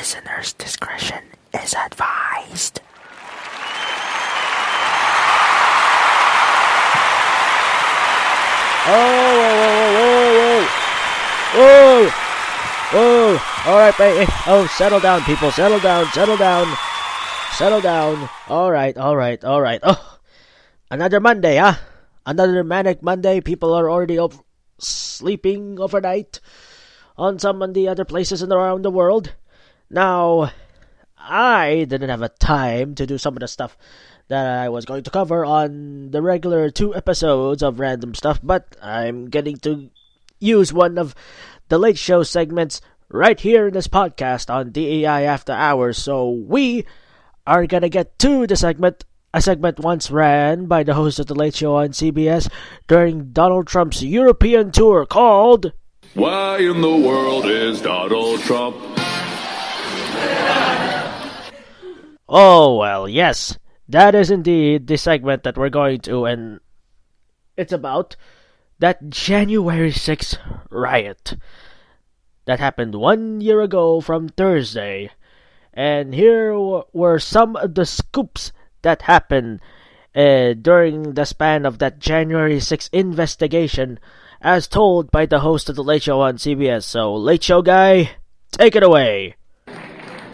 Listener's discretion is advised. Oh! All right, oh, settle down, people. Settle down. All right. Oh, another Monday, huh? Another manic Monday. People are already sleeping overnight on some of the other places around the world. Now, I didn't have a time to do some of the stuff that I was going to cover on the regular 2 episodes of Random Stuff, but I'm getting to use one of the Late Show segments right here in this podcast on DEI After Hours, so we are gonna get to the segment. A segment once ran by the host of The Late Show on CBS during Donald Trump's European tour called Why in the World is Donald Trump? Oh, well, yes. That is indeed the segment that we're going to, and it's about that January 6th riot that happened 1 year ago from Thursday. And here were some of the scoops that happened during the span of that January 6th investigation, as told by the host of The Late Show on CBS. So, Late Show guy, take it away.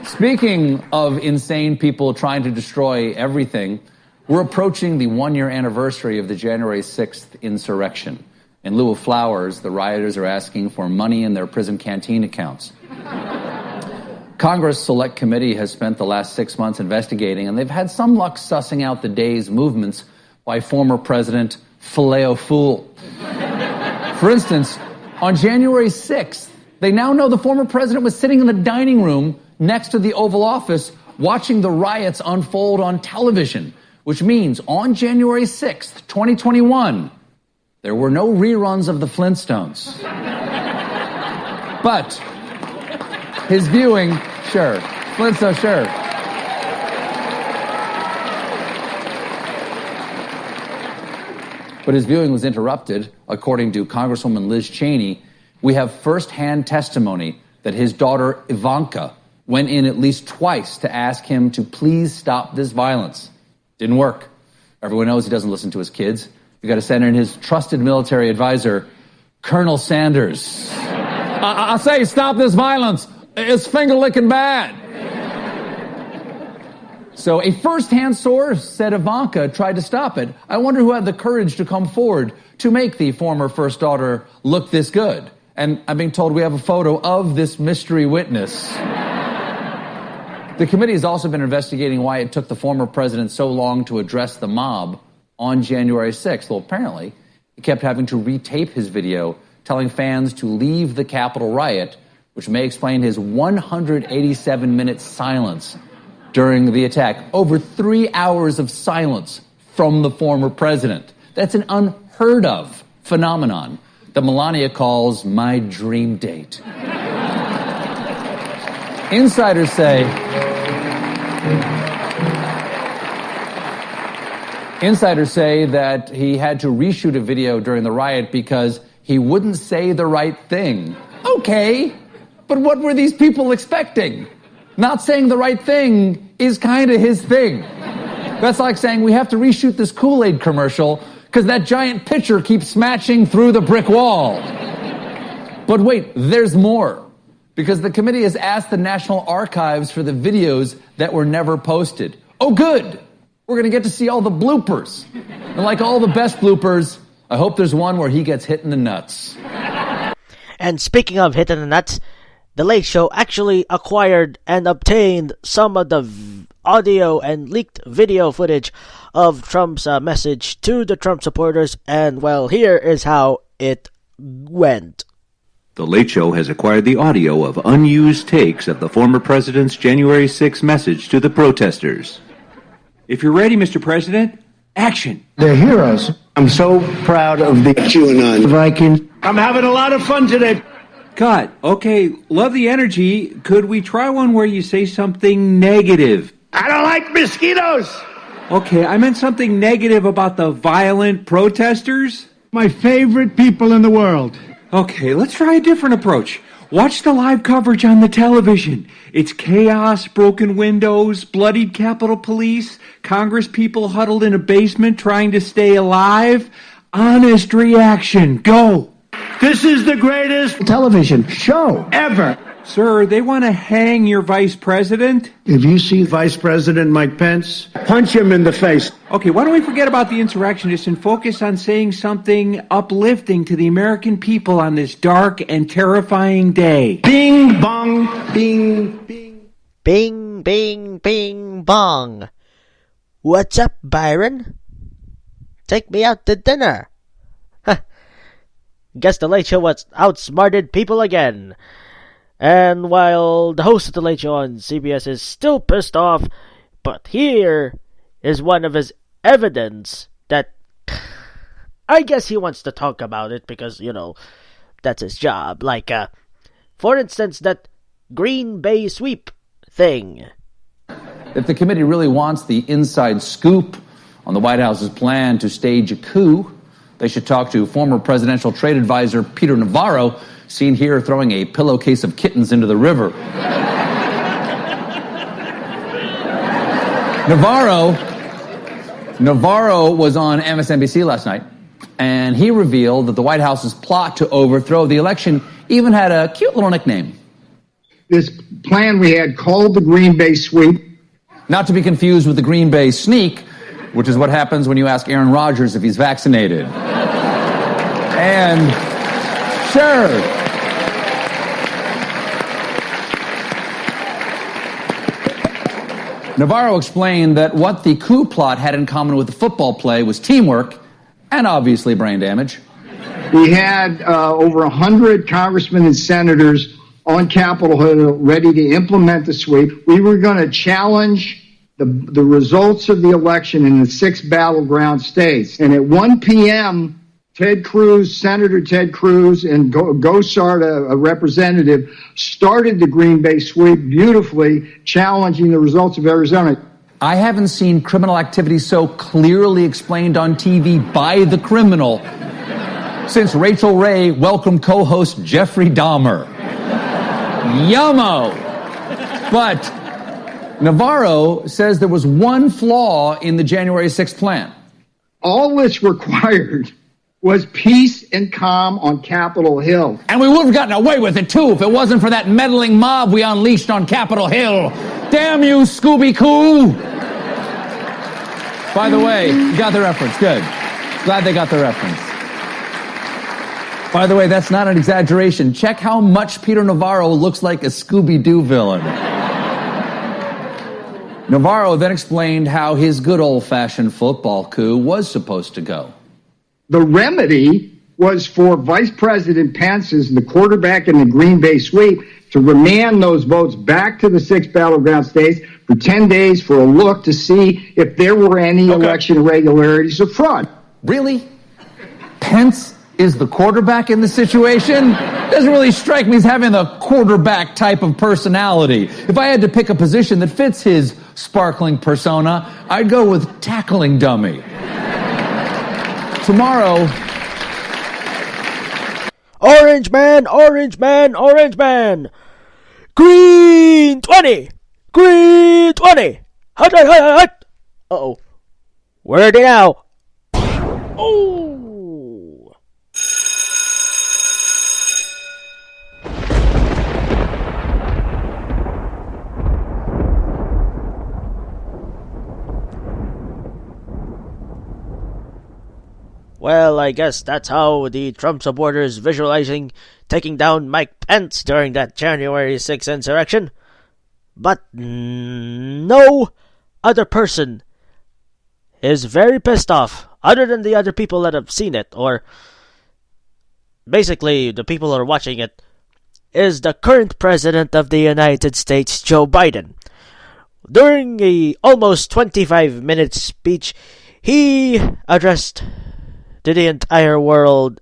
Speaking of insane people trying to destroy everything, we're approaching the 1-year anniversary of the January 6th insurrection. In lieu of flowers, the rioters are asking for money in their prison canteen accounts. Congress Select Committee has spent the last 6 months investigating, and they've had some luck sussing out the day's movements by former President Filet-O-Fool. For instance, on January 6th, they now know the former president was sitting in the dining room next to the Oval Office watching the riots unfold on television, which means on January 6th, 2021, there were no reruns of the Flintstones. But his viewing, sure. Flintstones, sure. But his viewing was interrupted. According to Congresswoman Liz Cheney, we have first-hand testimony that his daughter Ivanka went in at least twice to ask him to please stop this violence. Didn't work. Everyone knows he doesn't listen to his kids. You got to send in his trusted military advisor, Colonel Sanders. I say stop this violence. It's finger-licking bad. So a first-hand source said Ivanka tried to stop it. I wonder who had the courage to come forward to make the former first daughter look this good. And I'm being told we have a photo of this mystery witness. The committee has also been investigating why it took the former president so long to address the mob on January 6th. Well, apparently, he kept having to retape his video telling fans to leave the Capitol riot, which may explain his 187-minute silence during the attack. Over 3 hours of silence from the former president. That's an unheard of phenomenon that Melania calls my dream date. Insiders say that he had to reshoot a video during the riot because he wouldn't say the right thing. Okay, but what were these people expecting? Not saying the right thing is kind of his thing. That's like saying we have to reshoot this Kool-Aid commercial because that giant pitcher keeps smashing through the brick wall. But wait, there's more. Because the committee has asked the National Archives for the videos that were never posted. Oh, good. We're going to get to see all the bloopers. And like all the best bloopers, I hope there's one where he gets hit in the nuts. And speaking of hit in the nuts, The Late Show actually acquired and obtained some of the audio and leaked video footage of Trump's message to the Trump supporters. And, well, here is how it went. The Late Show has acquired the audio of unused takes of the former president's January 6 message to the protesters. If you're ready, Mr. President, action. They're heroes. I'm so proud of the QAnon Vikings. I'm having a lot of fun today. Cut. Okay, love the energy. Could we try one where you say something negative? I don't like mosquitoes. Okay, I meant something negative about the violent protesters. My favorite people in the world. Okay, let's try a different approach. Watch the live coverage on the television. It's chaos, broken windows, bloodied Capitol Police, Congress people huddled in a basement trying to stay alive. Honest reaction. Go. This is the greatest television show ever. Sir, they want to hang your vice president? If you see Vice President Mike Pence, punch him in the face. Okay, why don't we forget about the insurrectionists and focus on saying something uplifting to the American people on this dark and terrifying day? Bing, bong, bing, bing. Bing, bing, bing, bong. What's up, Byron? Take me out to dinner. Guess the Late Show was outsmarted people again. And while the host of the Late Show on CBS is still pissed off, but here is one of his evidence that I guess he wants to talk about it because, that's his job. Like, for instance, that Green Bay sweep thing. If the committee really wants the inside scoop on the White House's plan to stage a coup, they should talk to former presidential trade advisor Peter Navarro, seen here throwing a pillowcase of kittens into the river. Navarro was on MSNBC last night, and he revealed that the White House's plot to overthrow the election even had a cute little nickname. This plan we had called the Green Bay sweep. Not to be confused with the Green Bay sneak, which is what happens when you ask Aaron Rodgers if he's vaccinated. And sure, Navarro explained that what the coup plot had in common with the football play was teamwork and obviously brain damage. We had over 100 congressmen and senators on Capitol Hill ready to implement the sweep. We were going to challenge the results of the election in the 6 battleground states. And at 1 p.m., Senator Ted Cruz, and Gosar, a representative, started the Green Bay sweep beautifully, challenging the results of Arizona. I haven't seen criminal activity so clearly explained on TV by the criminal since Rachel Ray welcomed co-host Jeffrey Dahmer. Yummo! But Navarro says there was one flaw in the January 6th plan. All this required was peace and calm on Capitol Hill. And we would have gotten away with it, too, if it wasn't for that meddling mob we unleashed on Capitol Hill. Damn you, Scooby-Coo! By the way, you got the reference. Good. Glad they got the reference. By the way, that's not an exaggeration. Check how much Peter Navarro looks like a Scooby-Doo villain. Navarro then explained how his good old-fashioned football coup was supposed to go. The remedy was for Vice President Pence, as the quarterback in the Green Bay sweep, to remand those votes back to the 6 battleground states for 10 days for a look to see if there were any election irregularities or fraud. Really? Pence is the quarterback in the situation? Doesn't really strike me as having the quarterback type of personality. If I had to pick a position that fits his sparkling persona, I'd go with tackling dummy. Tomorrow, Orange man, orange man, orange man. Green 20. Green 20. Hot, hot, hot, hot. Uh-oh. Where are they now? Oh. Well, I guess that's how the Trump supporters visualizing taking down Mike Pence during that January 6th insurrection. But no other person is very pissed off, other than the other people that have seen it, or basically the people who are watching it, is the current president of the United States, Joe Biden. During a almost 25-minute speech, he addressed to the entire world,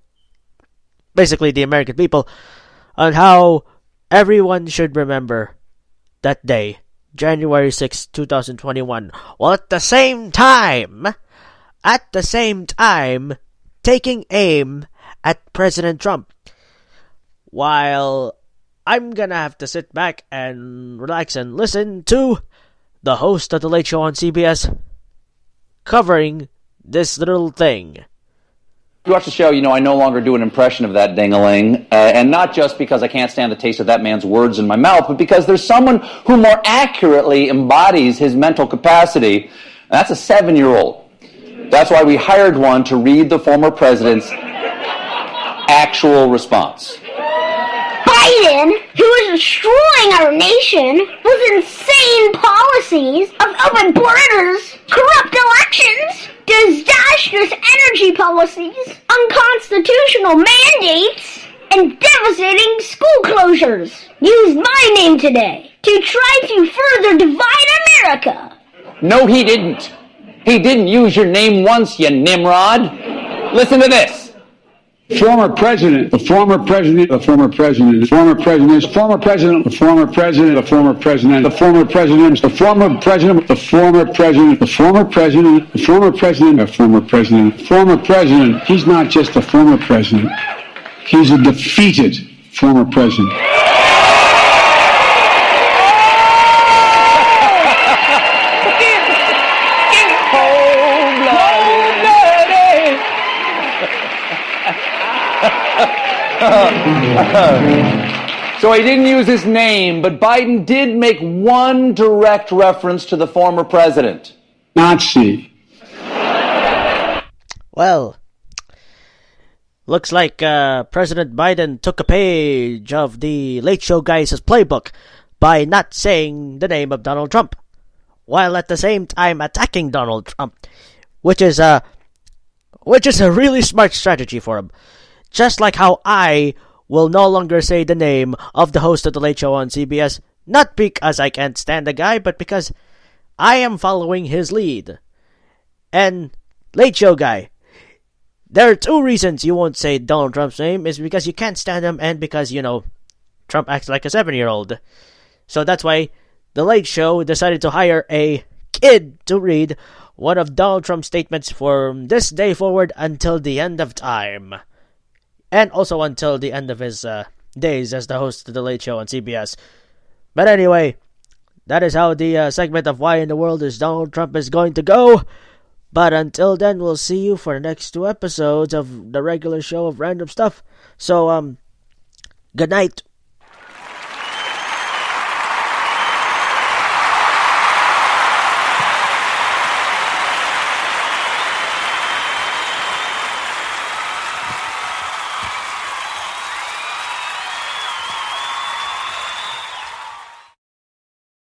basically the American people, on how everyone should remember that day, January 6, 2021, while at the same time, taking aim at President Trump. While I'm gonna have to sit back and relax and listen to the host of The Late Show on CBS covering this little thing. If you watch the show, you know I no longer do an impression of that ding-a-ling, and not just because I can't stand the taste of that man's words in my mouth, but because there's someone who more accurately embodies his mental capacity, and that's a 7-year-old. That's why we hired one to read the former president's actual response. Biden, who is destroying our nation with insane policies of open borders, corrupt elections, disastrous energy policies, unconstitutional mandates, and devastating school closures, used my name today to try to further divide America. No, he didn't. He didn't use your name once, you Nimrod. Listen to this. Former president, the former president, the former president, the former president, the former president, the former president, the former president, the former president, the former president, the former president, the former president, the former president, the former president, former president. He's not just a former president. He's a defeated former president. So he didn't use his name, but Biden did make one direct reference to the former president. Nazi. Well, looks like President Biden took a page of the Late Show guys' playbook by not saying the name of Donald Trump, while at the same time attacking Donald Trump, which is a really smart strategy for him. Just like how I will no longer say the name of the host of The Late Show on CBS, not because I can't stand the guy, but because I am following his lead. And Late Show guy, there are two reasons you won't say Donald Trump's name, is because you can't stand him and because, Trump acts like a 7-year-old. So that's why The Late Show decided to hire a kid to read one of Donald Trump's statements from this day forward until the end of time. And also until the end of his days as the host of The Late Show on CBS. But anyway, that is how the segment of Why in the World is Donald Trump is going to go. But until then, we'll see you for the next 2 episodes of the regular show of random stuff. So, good night.